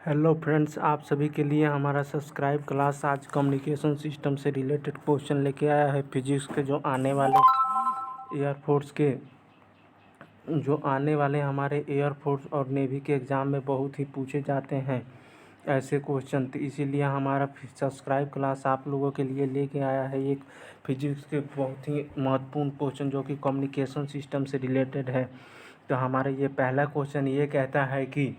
Hello friends, आप सभी के लिए हमारा सब्सक्राइब क्लास आज कम्युनिकेशन सिस्टम से रिलेटेड क्वेश्चन लेके आया है। फिजिक्स के जो आने वाले एयरफोर्स के हमारे एयरफोर्स और नेवी के एग्ज़ाम में बहुत ही पूछे जाते हैं ऐसे क्वेश्चन। तो इसीलिए हमारा सब्सक्राइब क्लास आप लोगों के लिए लेके आया है एक फिजिक्स के बहुत ही महत्वपूर्ण क्वेश्चन जो कि कम्युनिकेशन सिस्टम से रिलेटेड है। तो हमारा ये पहला क्वेश्चन ये कहता है कि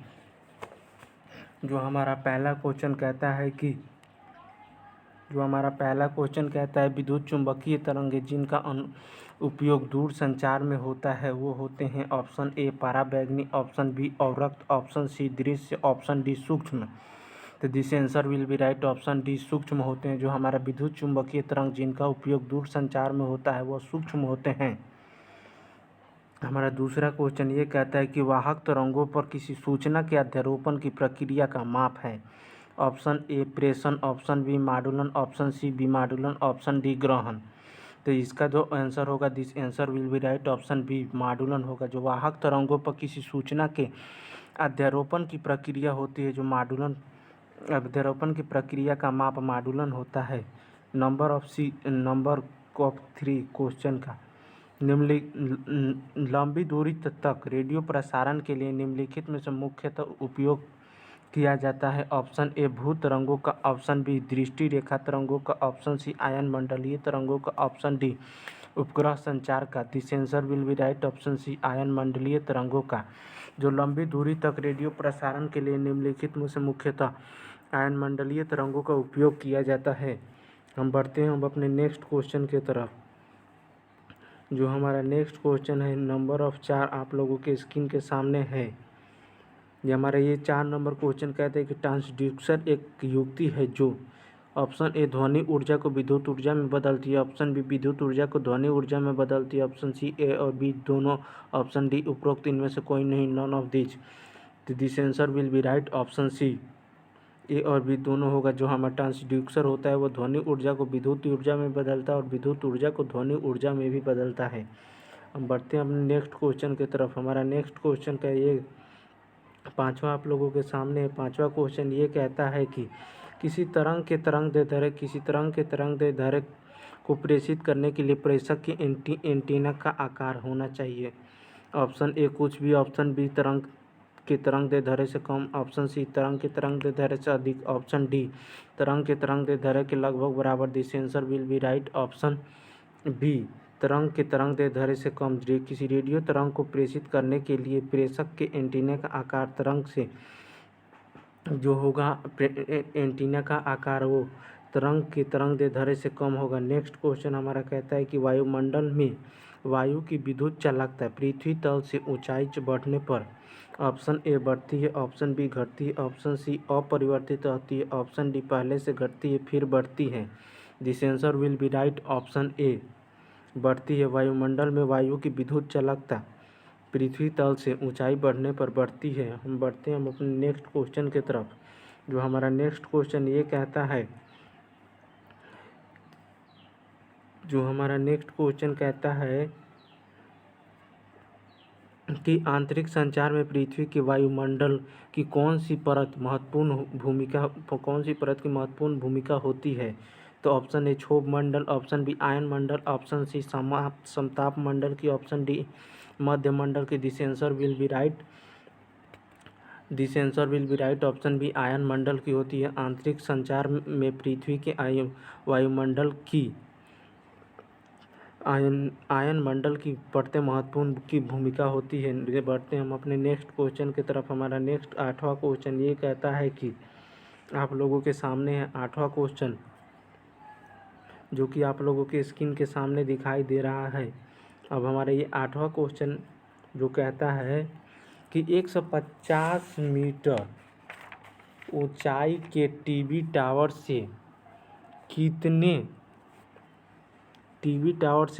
विद्युत चुम्बकीय तरंगें जिनका उपयोग दूर संचार में होता है वो होते हैं ऑप्शन ए पराबैंगनी, ऑप्शन बी अवरक्त, ऑप्शन सी दृश्य, ऑप्शन डी सूक्ष्म। तो this answer will be right. Option D सूक्ष्म होते हैं। जो हमारा विद्युत चुम्बकीय तरंग जिनका उपयोग दूर संचार में होता है वो सूक्ष्म होते हैं। हमारा दूसरा क्वेश्चन ये कहता है कि वाहक तरंगों पर किसी सूचना के अध्यारोपण की प्रक्रिया का माप है। ऑप्शन ए प्रेषण, ऑप्शन बी माडुलन, ऑप्शन सी विमाडुलन, ऑप्शन डी ग्रहण। तो इसका जो आंसर होगा this answer will be right. Option B माडुलन होगा। जो वाहक तरंगों पर किसी सूचना के अध्यारोपण की प्रक्रिया होती है, जो माडुलन अध्यारोपण की प्रक्रिया का माप माडुलन होता है। नंबर ऑफ 3 क्वेश्चन का लंबी दूरी तक रेडियो प्रसारण के लिए निम्नलिखित में से मुख्यतः उपयोग किया जाता है। ऑप्शन ए भू तरंगों का, ऑप्शन बी दृष्टि रेखा तरंगों का, ऑप्शन सी आयन मंडलीय तरंगों का, ऑप्शन डी उपग्रह संचार का। This answer will be right. Option C आयन मंडलीय तरंगों का। जो लंबी दूरी तक रेडियो प्रसारण के लिए निम्नलिखित में से मुख्यतः आयन मंडलीय तरंगों का उपयोग किया जाता है। हम बढ़ते हैं अब अपने नेक्स्ट क्वेश्चन की तरफ। जो हमारा नेक्स्ट क्वेश्चन है नंबर ऑफ 4 आप लोगों के स्क्रीन के सामने है। ये 4 नंबर क्वेश्चन कहते हैं कि ट्रांसड्यूसर एक युक्ति है जो ऑप्शन ए ध्वनि ऊर्जा को विद्युत ऊर्जा में बदलती है, ऑप्शन बी विद्युत ऊर्जा को ध्वनि ऊर्जा में बदलती है, ऑप्शन सी ए और बी दोनों, ऑप्शन डी उपरोक्त इनमें से कोई नहीं, नॉन ऑफ दिस। तो this answer will be right. Option C A और बी दोनों होगा। जो हमारा ट्रांसड्यूसर होता है वो ध्वनि ऊर्जा को विद्युत ऊर्जा में बदलता है और विद्युत ऊर्जा को ध्वनि ऊर्जा में भी बदलता है। हम बढ़ते हैं अपने नेक्स्ट क्वेश्चन की तरफ। हमारा नेक्स्ट क्वेश्चन का ये 5वां आप लोगों के सामने है। 5वां क्वेश्चन ये कहता है कि किसी तरंग के तरंग दैर्ध्य को प्रेषित करने के लिए प्रेषक की एंटीना का आकार होना चाहिए। ऑप्शन ए कुछ भी, ऑप्शन बी तरंग दैर्ध्य से कम, ऑप्शन सी तरंग दैर्ध्य से अधिक, ऑप्शन डी तरंग दैर्ध्य के लगभग बराबर। This answer will be right. Option B तरंग दैर्ध्य से कम। किसी रेडियो तरंग को प्रेषित करने के लिए प्रेषक के एंटीना का आकार तरंग से जो होगा एंटीना का आकार वो तरंग दैर्ध्य से कम होगा। नेक्स्ट क्वेश्चन हमारा कहता है कि वायुमंडल में वायु की विद्युत चालकता पृथ्वी तल से ऊंचाई बढ़ने पर ऑप्शन ए बढ़ती है, ऑप्शन बी घटती है, ऑप्शन सी अपरिवर्तित रहती है, ऑप्शन डी पहले से घटती है फिर बढ़ती है। This answer will be right. Option ए बढ़ती है। वायुमंडल में वायु की विद्युत चालकता पृथ्वी तल से ऊंचाई बढ़ने पर बढ़ती है। हम बढ़ते हैं हम अपने नेक्स्ट क्वेश्चन की तरफ। जो हमारा नेक्स्ट क्वेश्चन ये कहता है कि आंतरिक संचार में पृथ्वी के वायुमंडल की कौन सी परत की महत्वपूर्ण भूमिका होती है। तो ऑप्शन ए क्षोभ मंडल, ऑप्शन बी आयन मंडल, ऑप्शन सी समताप मंडल की, ऑप्शन डी मध्य मंडल की। This answer will be right. Option B आयन मंडल की होती है। आंतरिक संचार में पृथ्वी के वायुमंडल की आयन मंडल की परतें महत्वपूर्ण की भूमिका होती है। ये बढ़ते हैं हम अपने नेक्स्ट क्वेश्चन की तरफ। हमारा नेक्स्ट 8वां क्वेश्चन ये कहता है कि आप लोगों के सामने है 8वां क्वेश्चन जो कि आप लोगों के स्क्रीन के सामने दिखाई दे रहा है। अब हमारा ये 8वां क्वेश्चन जो कहता है कि 150 मीटर ऊंचाई के टीवी टावर से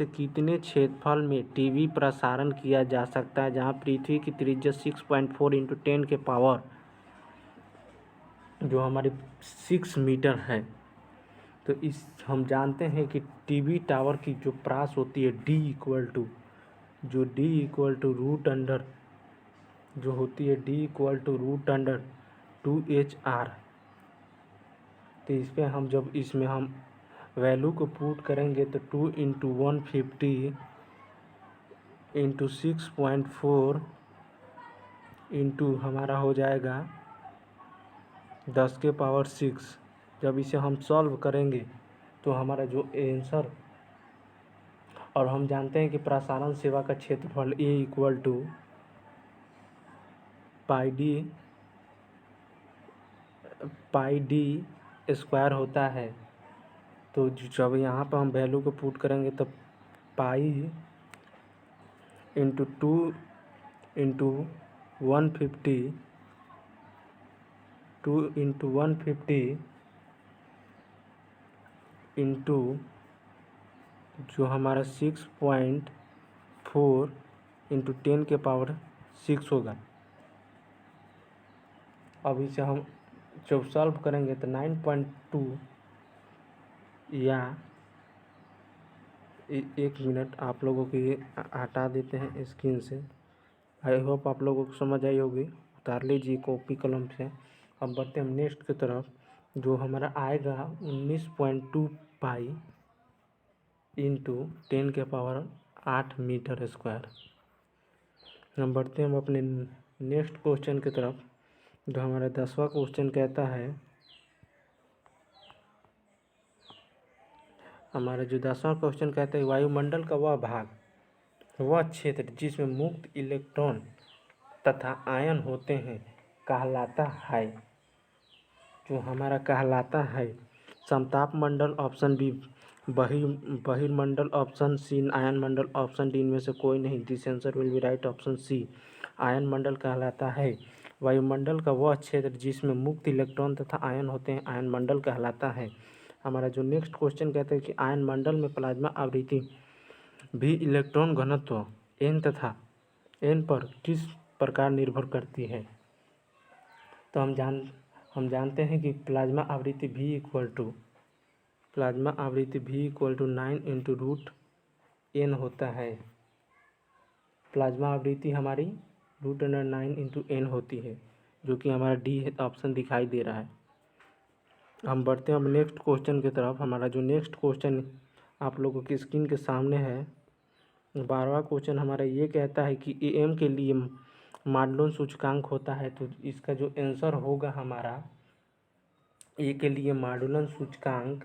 कितने क्षेत्रफल में टीवी प्रसारण किया जा सकता है जहां पृथ्वी की त्रिज्या 6.4 × 10 के पावर जो हमारी 6 मीटर है। तो हम जानते हैं कि टीवी टावर की जो प्रास होती है D equal to root under 2HR। तो इस पर हम जब इसमें हम वैल्यू को पुट करेंगे तो 2 इंटू 150 इंटू 6.4 इंटू हमारा हो जाएगा 10⁻⁶। जब इसे हम सॉल्व करेंगे तो हमारा जो आंसर, और हम जानते हैं कि प्रसारण सेवा का क्षेत्रफल A equal to pi D square होता है। तो जब यहाँ पर हम वैल्यू को पुट करेंगे तो पाई इंटू 2 इंटू 150 इंटू जो हमारा 6.4 इंटू 10⁻⁶ होगा। अब इसे हम जब सॉल्व करेंगे तो 9.2 या 1 मिनट आप लोगों को ये हटा देते हैं स्क्रीन से। आई होप आप लोगों को समझ आई होगी। उतार लीजिए कॉपी कलम से। अब बढ़ते हम नेक्स्ट की तरफ। जो हमारा आएगा 19.2 पाई इंटू 10⁸ मीटर स्क्वायर। हम बढ़ते हम अपने नेक्स्ट क्वेश्चन की तरफ। जो हमारा 10वां क्वेश्चन कहता है, हमारा जो 10वां क्वेश्चन कहता है वायुमंडल का वह भाग, वह क्षेत्र जिसमें मुक्त इलेक्ट्रॉन तथा आयन होते हैं कहलाता है। जो हमारा कहलाता है समताप मंडल ऑप्शन बी, बहिर्मंडल ऑप्शन सी, आयन मंडल ऑप्शन डी। इनमें से कोई नहीं। This answer will be right option C, आयन मंडल कहलाता है। वायुमंडल का वह क्षेत्र जिसमें मुक्त इलेक्ट्रॉन तथा आयन होते हैं आयन मंडल कहलाता है। हमारा जो नेक्स्ट क्वेश्चन कहता है कि आयन मंडल में प्लाज्मा आवृत्ति भी इलेक्ट्रॉन घनत्व n तथा n पर किस प्रकार निर्भर करती है। तो हम जानते हैं कि प्लाज्मा आवृत्ति V equal to 9 into √n होता है। प्लाज्मा आवृत्ति हमारी √9 इंटू n होती है, जो कि हमारा डी ऑप्शन दिखाई दे रहा है। हम बढ़ते हैं अब नेक्स्ट क्वेश्चन की तरफ। हमारा जो नेक्स्ट क्वेश्चन आप लोगों की स्क्रीन के सामने है, 12वां क्वेश्चन हमारा ये कहता है कि AM के लिए मॉडुलन सूचकांक होता है। तो इसका जो आंसर होगा हमारा ए के लिए मॉडुलन सूचकांक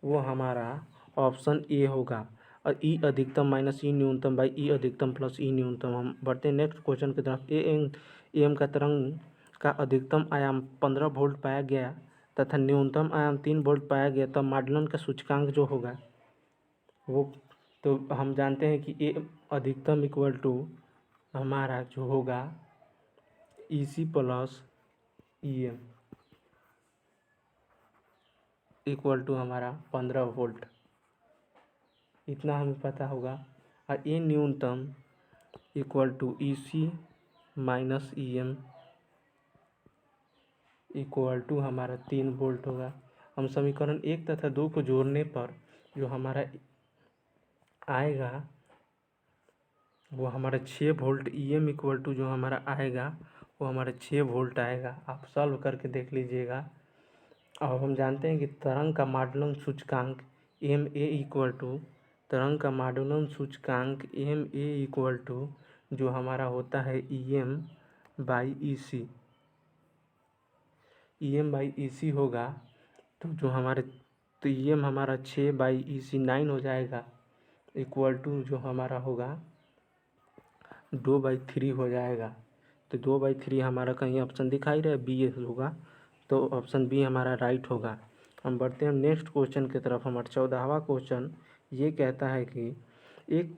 वो हमारा ऑप्शन ए होगा। और ई अधिकतम माइनस ई न्यूनतम बाई ई अधिकतम प्लस ई न्यूनतम। हम बढ़ते हैं नेक्स्ट क्वेश्चन की तरफ। AM का तरंग का अधिकतम आयाम 15 वोल्ट पाया गया तथा न्यूनतम आयाम 3 वोल्ट पाया गया, तब मॉडुलन का सूचकांक जो होगा वो, तो हम जानते हैं कि ए अधिकतम इक्वल टू हमारा जो होगा EC plus EM equal to हमारा 15 वोल्ट, इतना हमें पता होगा। और ए न्यूनतम equal to EC minus EM equal to हमारा 3 वोल्ट होगा। हम समीकरण 1 तथा 2 को जोड़ने पर जो हमारा आएगा वो हमारा 6 वोल्ट। EM इक्वल टू जो हमारा आएगा वो हमारा 6 वोल्ट आएगा। आप सॉल्व करके देख लीजिएगा। अब हम जानते हैं कि तरंग का मॉडुलन सूचकांक MA इक्वल टू, तरंग का मॉडुलन सूचकांक MA इक्वल टू जो हमारा होता है EM by EC। EM by EC होगा तो जो हमारे, तो EM हमारा 6 बाई EC 9 हो जाएगा इक्वल टू जो हमारा होगा 2/3 हो जाएगा। तो 2/3 हमारा कहीं ऑप्शन दिखाई रहा है बी होगा, तो ऑप्शन बी हमारा राइट होगा। हम बढ़ते हैं नेक्स्ट क्वेश्चन की तरफ। हमारा 14वां क्वेश्चन ये कहता है कि एक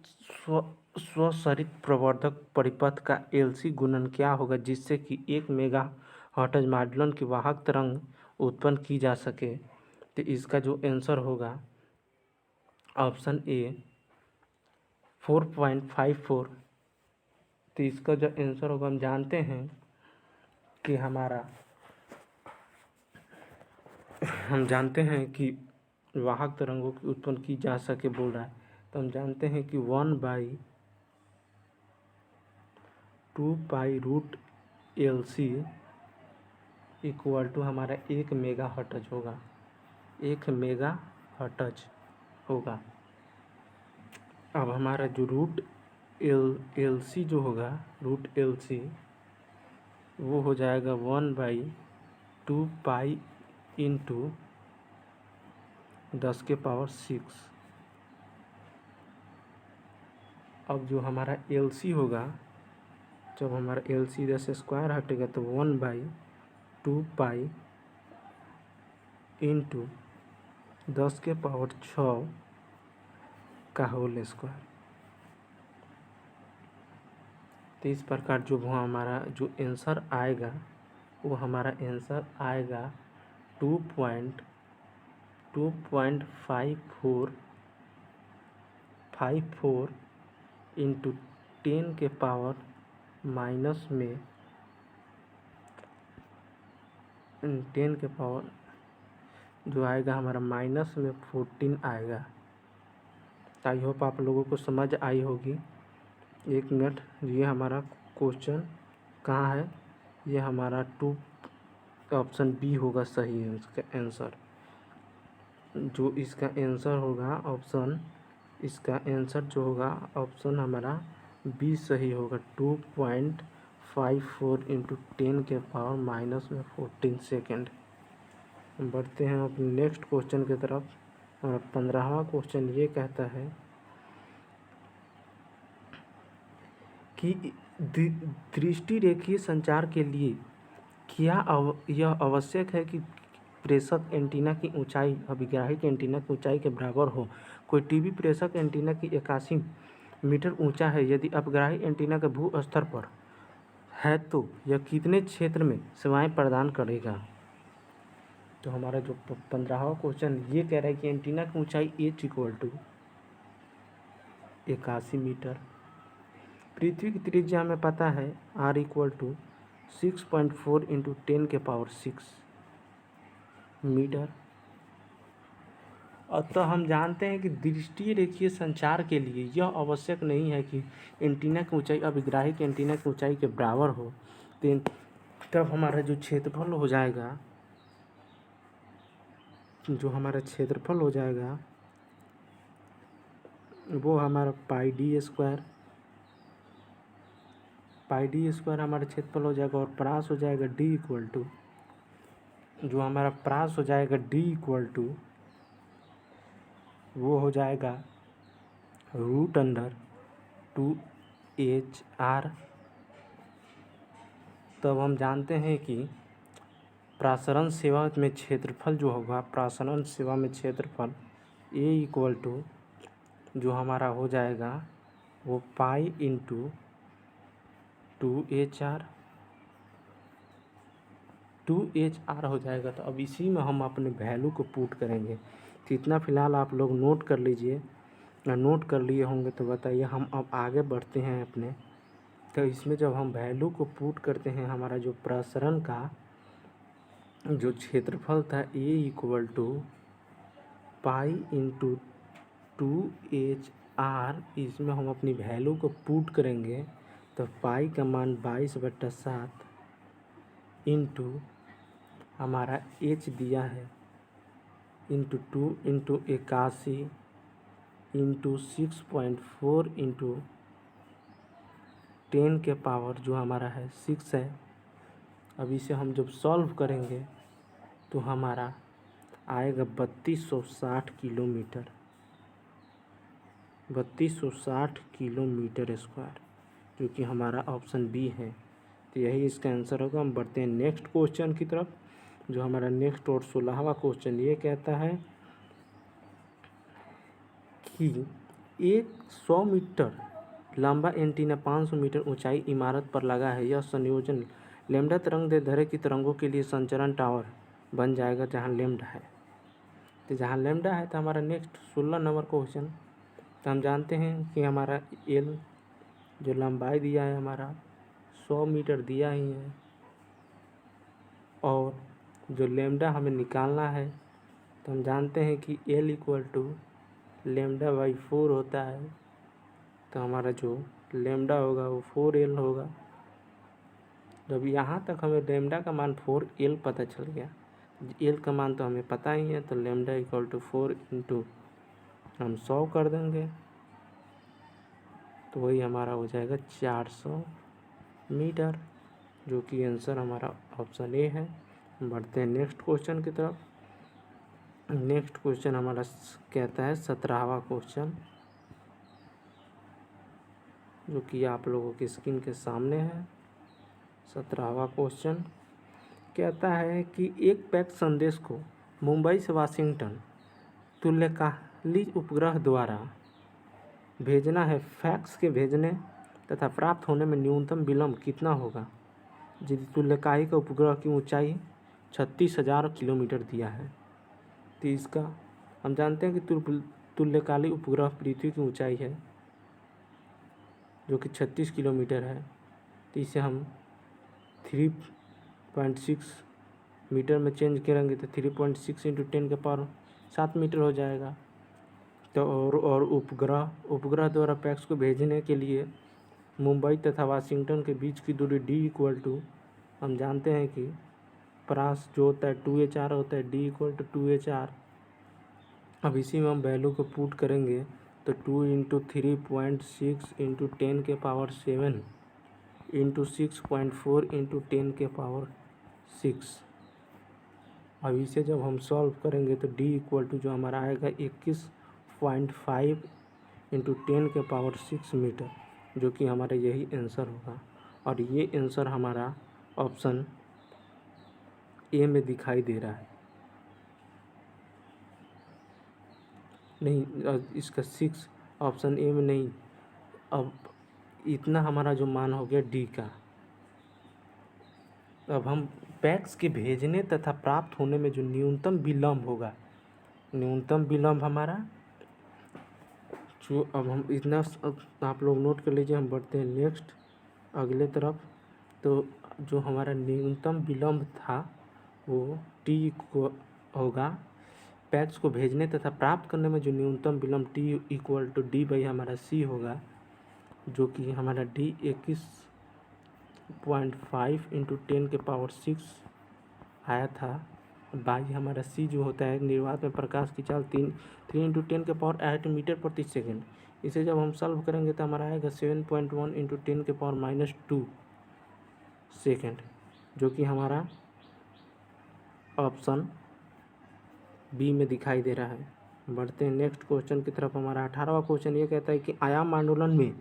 स्वसरित प्रवर्धक परिपथ का LC गुणन क्या होगा जिससे कि 1 मेगाहर्ट्ज मॉडुलन की वाहक तरंग उत्पन्न की जा सके। तो इसका जो आंसर होगा ऑप्शन ए 4.54। तो इसका जो आंसर होगा, हम जानते हैं कि हम जानते हैं कि वाहक तरंगों की उत्पन्न की जा सके बोल रहा है। तो हम जानते हैं कि 1/2 पाई √LC इक्वल टू हमारा 1 मेगा हर्ट्ज होगा, 1 मेगा हर्ट्ज होगा। अब हमारा जो रूट एल सी जो होगा, रूट एल सी वो हो जाएगा 1/2 इंटू 10⁻⁶। अब जो हमारा एल सी होगा, जब हमारा एल सी इधर से स्क्वायर हटेगा तो 1/2 इंटू 10⁻⁶ का होल स्क्वायर। तो इस प्रकार जो हमारा जो आंसर आएगा वो हमारा आंसर आएगा 2.54 इंटू 10 जो आएगा हमारा -14 आएगा। आई होप आप लोगों को समझ आई होगी। 1 मिनट, ये हमारा क्वेश्चन कहाँ है? ये हमारा ऑप्शन बी होगा सही है इसका आंसर। जो इसका आंसर होगा इसका आंसर जो होगा ऑप्शन हमारा बी सही होगा। 2.54 इंटू 10⁻⁻14 सेकेंड। बढ़ते हैं अपने नेक्स्ट क्वेश्चन की तरफ। और 15वां क्वेश्चन ये कहता है कि दृष्टि रेखीय संचार के लिए क्या यह आवश्यक है कि प्रेषक एंटीना की ऊंचाई अभिग्राहिक एंटीना की ऊंचाई के बराबर हो। कोई टीवी प्रेषक एंटीना की 81 मीटर ऊंचा है। यदि अभिग्राही एंटीना के भू स्तर पर है तो यह कितने क्षेत्र में सेवाएं प्रदान करेगा? तो हमारा जो 15वां क्वेश्चन ये कह रहा है कि एंटीना की ऊंचाई h इक्वल टू 81 मीटर। पृथ्वी की त्रिज्या हमें पता है r equal to 6.4 into 10⁻⁶ metre. अतः हम जानते हैं कि दृष्टि रेखीय संचार के लिए यह आवश्यक नहीं है कि एंटीना की ऊंचाई अभिग्राहिक एंटीना की ऊंचाई के बराबर हो। तब हमारा जो क्षेत्रफल हो जाएगा, वो हमारा पाई डी स्क्वायर हमारा क्षेत्रफल हो जाएगा। और प्रास हो जाएगा डी इक्वल टू, जो हमारा प्रास हो जाएगा डी इक्वल टू वो हो जाएगा √2HR। तब हम जानते हैं कि प्रसारण सेवा में क्षेत्रफल जो होगा, प्रसारण सेवा में क्षेत्रफल A इक्वल टू जो हमारा हो जाएगा वो पाई इंटू 2HR हो जाएगा। तो अब इसी में हम अपने वैल्यू को पुट करेंगे। तो इतना फ़िलहाल आप लोग नोट कर लीजिए, नोट कर लिए होंगे तो बताइए। हम अब आगे बढ़ते हैं अपने। तो इसमें जब हम वैल्यू को पुट करते हैं, हमारा जो प्रसरण का जो क्षेत्रफल था A equal to pi into 2HR, इसमें हम अपनी वैल्यू को पुट करेंगे तो पाई का मान 22/7 इंटू हमारा H दिया है इंटू 2 इंटू 81 इंटू 6.4 इंटू 10 के पावर जो हमारा है 6 है। अब इसे हम जब सॉल्व करेंगे तो हमारा आएगा 3260 किलोमीटर, 3260 किलोमीटर स्क्वायर, जो कि हमारा ऑप्शन बी है। तो यही इसका आंसर होगा। हम बढ़ते हैं नेक्स्ट क्वेश्चन की तरफ। जो हमारा नेक्स्ट और 16वां क्वेश्चन ये कहता है कि एक 100 मीटर लंबा एंटीना 500 मीटर ऊंचाई इमारत पर लगा है। यह संयोजन लैम्ब्डा तरंगदैर्ध्य की तरंगों के लिए संचरण टावर बन जाएगा जहां लैम्ब्डा है। तो जहां लैम्ब्डा है तो हमारा नेक्स्ट 16 नंबर क्वेश्चन। तो हम जानते हैं कि हमारा एल जो लंबाई दिया है हमारा 100 मीटर दिया ही है, और जो लैम्ब्डा हमें निकालना है तो हम जानते हैं कि एल इक्वल टू λ/4 होता है। तो हमारा जो लैम्ब्डा होगा वो 4L होगा, जब यहाँ तक हमें लैम्डा का मान 4L पता चल गया, एल का मान तो हमें पता ही है, तो लैम्डा इक्वल टू 4 इंटू हम 100 कर देंगे, तो वही हमारा हो जाएगा 400 मीटर, जो कि आंसर हमारा ऑप्शन ए है। बढ़ते हैं नेक्स्ट क्वेश्चन की तरफ। नेक्स्ट क्वेश्चन हमारा कहता है 17वां क्वेश्चन, जो कि आप लोगों की स्क्रीन के सामने है। 17वां क्वेश्चन कहता है कि एक पैक्स संदेश को मुंबई से वाशिंगटन तुल्यकालिक उपग्रह द्वारा भेजना है। फैक्स के भेजने तथा प्राप्त होने में न्यूनतम विलंब कितना होगा, यदि तुल्यकालिक उपग्रह की ऊंचाई 36,000 किलोमीटर दिया है। तो इसका हम जानते हैं कि तुल्यकालिक उपग्रह पृथ्वी की ऊंचाई है जो कि 36 किलोमीटर है, तो इसे हम 3.6 मीटर में चेंज करेंगे तो 3.6 इंटू 10⁻7 मीटर हो जाएगा। तो और उपग्रह द्वारा पैक्स को भेजने के लिए मुंबई तथा वाशिंगटन के बीच की दूरी d इक्वल टू, हम जानते हैं कि प्रास जो होता है 2HR होता है, d इक्वल टू 2HR। अब इसी में हम वैल्यू को पुट करेंगे तो 2 इंटू 3.6 इंटू 10⁻7 इंटू 6.4 इंटू 10⁻6। अब इसे जब हम सॉल्व करेंगे तो d इक्वल टू जो हमारा आएगा 21.5 इंटू 10⁻6 मीटर, जो कि हमारा यही आंसर होगा। और ये आंसर हमारा ऑप्शन ए में दिखाई दे रहा है। नहीं, इसका 6 ऑप्शन ए में नहीं। अब इतना हमारा जो मान हो गया डी का। अब हम पैक्स के भेजने तथा प्राप्त होने में जो न्यूनतम विलंब होगा, न्यूनतम विलंब हमारा जो, अब हम इतना आप लोग नोट कर लीजिए। हम बढ़ते हैं नेक्स्ट अगले तरफ। तो जो हमारा न्यूनतम विलंब था वो टी को होगा, पैक्स को भेजने तथा प्राप्त करने में जो न्यूनतम विलंब T equal to D by हमारा सी होगा, जो कि हमारा डी 21.5 इंटू 10⁻6 आया था, बाई हमारा सी जो होता है निर्वात में प्रकाश की चाल 3 इंटू 10⁸ मीटर प्रति सेकेंड। इसे जब हम सॉल्व करेंगे तो हमारा आएगा 7.1 इंटू 10⁻2 सेकेंड, जो कि हमारा ऑप्शन बी में दिखाई दे रहा है। बढ़ते हैं नेक्स्ट क्वेश्चन की तरफ। हमारा 18वां क्वेश्चन ये कहता है कि आयाम मांडुलन में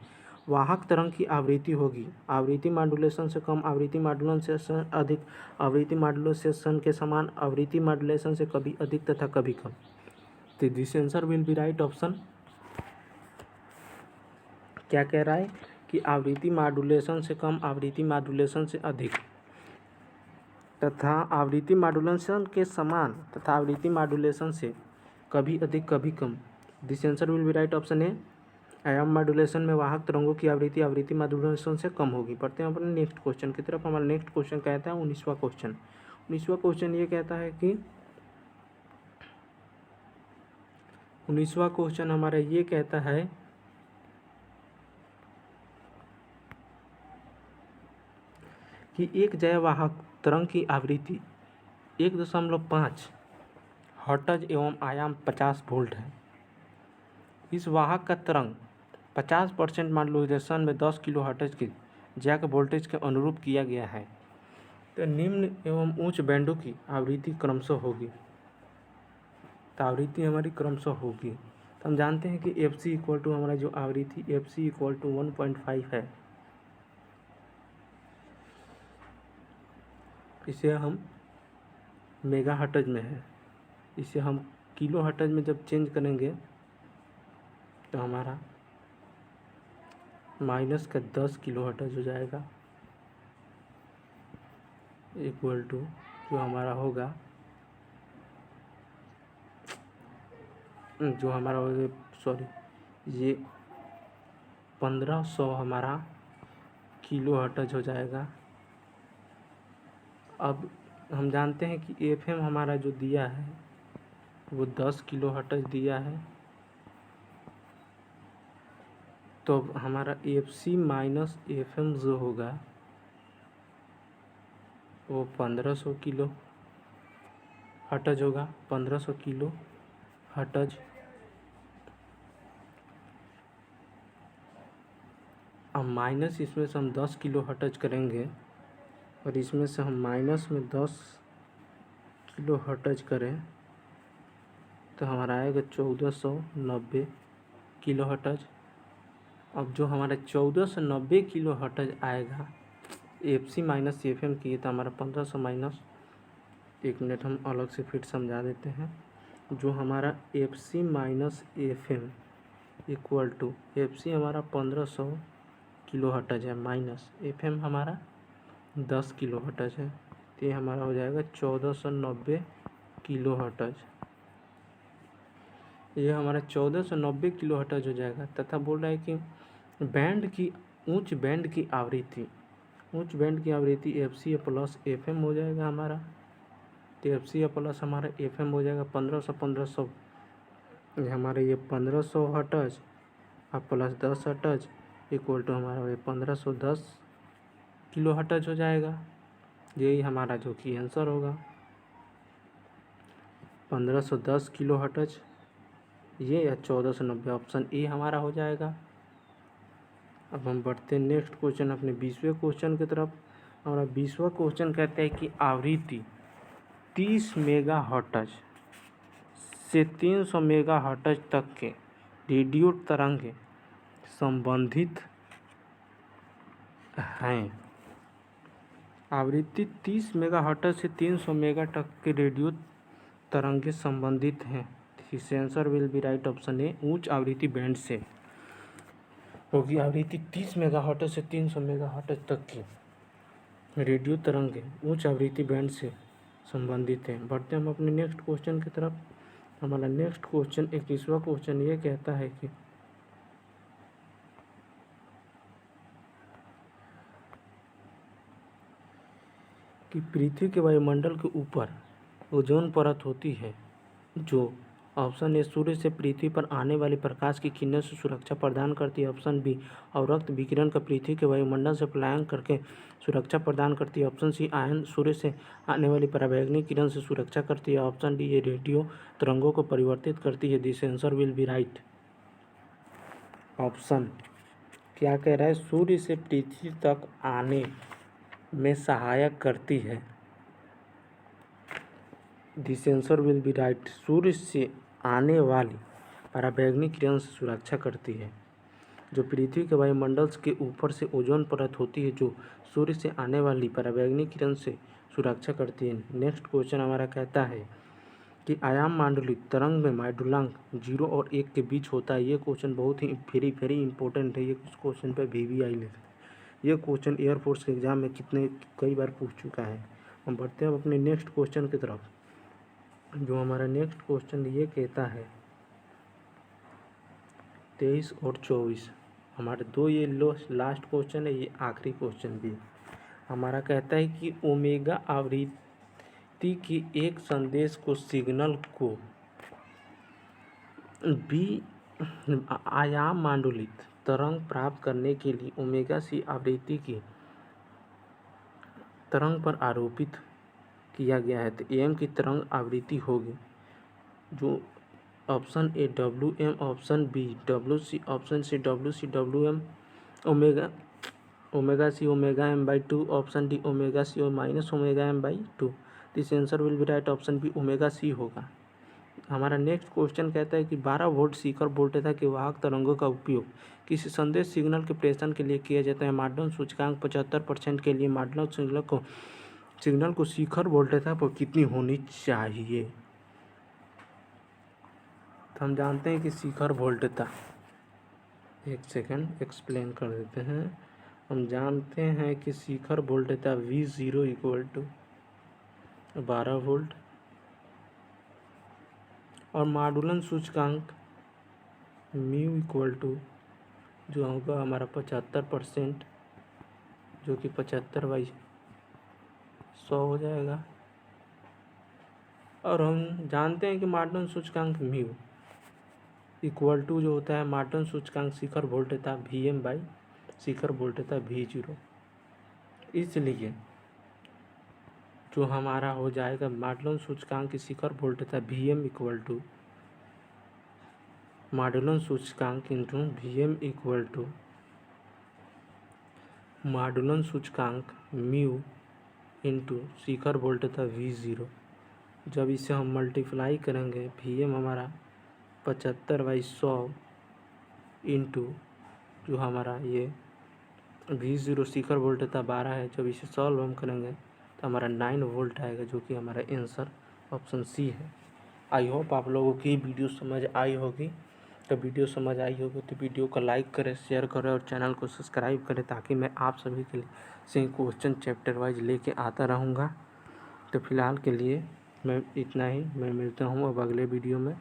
वाहक तरंग की आवृत्ति होगी आवृत्ति मॉड्यूलेशन से कम, आवृत्ति मॉड्यूलन से अधिक, आवृत्ति मॉड्यूलेशन के समान, आवृत्ति मॉड्यूलेशन से कभी अधिक तथा कभी कम। तो this answer will be right option. क्या कह रहा है कि आवृत्ति मॉड्यूलेशन से कम, आवृत्ति मॉड्यूलेशन से अधिक तथा आवृत्ति मॉड्यूलेशन के समान तथा आवृत्ति मॉड्यूलेशन से कभी अधिक कभी कम। This answer will be right option A. आयाम मॉड्यूलेशन में वाहक तरंगों की आवृत्ति आवृत्ति मॉड्यूलेशन से कम होगी। पढ़ते हैं अपने नेक्स्ट क्वेश्चन की तरफ। हमारा नेक्स्ट क्वेश्चन कहता है 19वां क्वेश्चन। 19वां क्वेश्चन ये कहता है कि 19वां क्वेश्चन हमारा ये कहता है कि एक जयवाहक तरंग की आवृत्ति 1.5 हर्ट्ज एवं आयाम 50 वोल्ट है। इस वाहक का तरंग 50% मॉड्यूलेशन में 10 किलो हर्ट्ज की जैक वोल्टेज के अनुरूप किया गया है। तो निम्न एवं उच्च बैंडों की आवृत्ति क्रमशः होगी। तो आवृत्ति हमारी क्रमशः होगी। तो हम जानते हैं कि एफ सी इक्वल टू हमारा जो आवृत्ति एफ सी इक्वल टू 1.5 है, इसे हम मेगा हर्ट्ज में है, इसे हम किलो हर्ट्ज में जब चेंज करेंगे तो हमारा माइनस का 10 किलो हर्ट्ज हो जाएगा, इक्वल टू जो हमारा होगा ये 1500 हमारा किलो हर्ट्ज हो जाएगा। अब हम जानते हैं कि एफएम हमारा जो दिया है वो 10 किलो हर्ट्ज दिया है, तो हमारा एफसी माइनस एफएम जो होगा वो 1500 किलो हर्ट्ज होगा, 1500 किलो हर्ट्ज। अब माइनस इसमें से हम 10 किलो हर्ट्ज करेंगे और इसमें से हम माइनस में 10 किलो हर्ट्ज करें तो हमारा आएगा 1490 किलो हर्ट्ज। अब जो हमारा 1490 किलो हर्ट्ज आएगा F C minus F M की, तो हमारा 1500 माइनस, 1 मिनट हम अलग से फिर समझा देते हैं। जो हमारा F C minus F M equal to, F C हमारा 1500 किलो हर्ट्ज है माइनस एफ एम हमारा 10 किलो हर्ट्ज है, तो ये हमारा हो जाएगा 1490 किलो हर्ट्ज। ये हमारा 1490 किलो हर्ट्ज हो जाएगा। तथा बोल रहा है कि उच्च बैंड की आवृत्ति F C plus F M हो जाएगा हमारा। तो एफ सी प्लस हमारा एफ एम हो जाएगा 1500 हमारे ये 1500 हर्ट्ज और प्लस 10 हर्ट्ज इक्वल टू हमारा ये 1510 किलो हर्ट्ज हो जाएगा। यही हमारा जो कि आंसर होगा 1510 किलो हर्ट्ज ये, या 1490, ऑप्शन ए हमारा हो जाएगा। अब हम बढ़ते हैं नेक्स्ट क्वेश्चन, अपने 20वें क्वेश्चन की तरफ। हमारा 20वां क्वेश्चन कहते हैं कि आवृत्ति 30 मेगा हर्ट्ज से 300 मेगा हर्ट्ज तक के रेडियो तरंग संबंधित हैं। आवृत्ति 30 मेगा हर्ट्ज से 300 मेगा तक के रेडियो तरंगे संबंधित हैं। This answer will be right, option ए उच्च आवृत्ति बैंड से होगी। आवृत्ति 30 मेगा हर्ट्ज से 300 मेगा हर्ट्ज तक की रेडियो तरंगे उच्च आवृत्ति बैंड से संबंधित हैं। बढ़ते हम अपने नेक्स्ट क्वेश्चन की तरफ। हमारा नेक्स्ट क्वेश्चन 21वां क्वेश्चन ये कहता है कि पृथ्वी के वायुमंडल के ऊपर ओजोन परत होती है जो, ऑप्शन ए सूर्य से पृथ्वी पर आने वाली प्रकाश की किरणों से सुरक्षा प्रदान करती है, ऑप्शन बी अवरक्त विकिरण का पृथ्वी के वायुमंडल से पलायन करके सुरक्षा प्रदान करती है, ऑप्शन सी आयन सूर्य से आने वाली पराबैंगनी किरण से सुरक्षा करती है, ऑप्शन डी ये रेडियो तरंगों को परिवर्तित करती है। This answer will be right. Option क्या कह रहा है, सूर्य से पृथ्वी तक आने में सहायक करती है। This answer will be right, सूर्य से आने वाली पराबैंगनी किरण से सुरक्षा करती है। जो पृथ्वी के वायुमंडल के ऊपर से ओजोन परत होती है जो सूर्य से आने वाली पराबैंगनी किरण से सुरक्षा करती है। नेक्स्ट क्वेश्चन हमारा कहता है कि आयाम मांडलिक तरंग में माइडुलांक 0 और 1 के बीच होता है। ये क्वेश्चन बहुत ही वेरी इंपॉर्टेंट है। ये क्वेश्चन पे VVI लिखा है। ये क्वेश्चन एयरफोर्स के एग्जाम में कई बार पूछ चुका है। हम बढ़ते हैं अपने नेक्स्ट क्वेश्चन की तरफ। जो हमारा नेक्स्ट क्वेश्चन ये कहता है 23 और 24, हमारे दो ये लास्ट क्वेश्चन है, ये आखिरी क्वेश्चन भी हमारा कहता है कि ओमेगा आवृत्ति की एक संदेश को सिग्नल को बी आयाम मांडलिक तरंग प्राप्त करने के लिए ओमेगा सी आवृत्ति की तरंग पर आरोपित किया गया है। तो AM की तरंग आवृत्ति होगी जो option A WM, option B WC, option C WC WM, omega C omega m/2, option D omega C और minus omega m/2। This answer will be right, option B omega C होगा। हमारा next question कहता है कि 12 volt शिखर voltage के वाहक तरंगों का उपयोग किसी संदेश सिग्नल के प्रेषण के लिए किया जाता है। मॉडर्न सूचकांक 75% के लिए मॉडर्न सिग्नल को शिखर वोल्टेज पर कितनी होनी चाहिए। तो हम जानते हैं कि शिखर वोल्टेज, एक सेकंड एक्सप्लेन कर देते हैं। हम जानते हैं कि शिखर voltage V0 equal to 12 volt और मॉडुलन सूचकांक म्यू इक्वल टू जो होगा हमारा 75%, जो कि 75/100 हो जाएगा। और हम जानते हैं कि मॉडुलन सूचकांक म्यू इक्वल टू जो होता है मॉडर्न सूचकांक शिखर वोल्टेज VM/शिखर वोल्टेज V0। इसलिए जो हमारा हो जाएगा मॉडुलन सूचकांक की शिखर वोल्टता Vm इक्वल टू मॉडुलन सूचकांक इंटू Vm इक्वल टू मॉडुलन सूचकांक म्यू इंटू शिखर वोल्टता V0। जब इसे हम मल्टीप्लाई करेंगे Vm हमारा 75/100 इंटू जो हमारा ये V0 शिखर वोल्टता 12 है। जब इसे सॉल्व हम करेंगे तो हमारा 9 वोल्ट आएगा, जो कि हमारा आंसर ऑप्शन सी है। आई होप आप लोगों की वीडियो समझ आई होगी। तो वीडियो समझ आई होगी तो वीडियो को लाइक करें, शेयर करें और चैनल को सब्सक्राइब करें, ताकि मैं आप सभी के लिए से क्वेश्चन चैप्टर वाइज लेके आता रहूँगा। तो फिलहाल के लिए मैं इतना ही, मैं मिलता हूँ अब अगले वीडियो में।